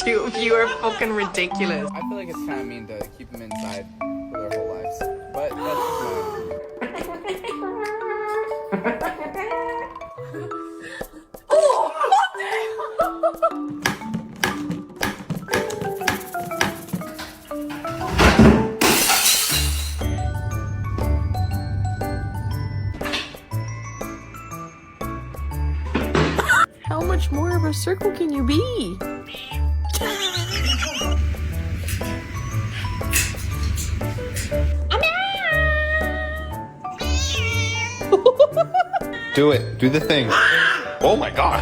two of you are fucking ridiculous. I feel like it's kind of mean to keep them inside for their whole lives. But that's just How much more of a circle can you be? Do it. Do the thing. Oh my god.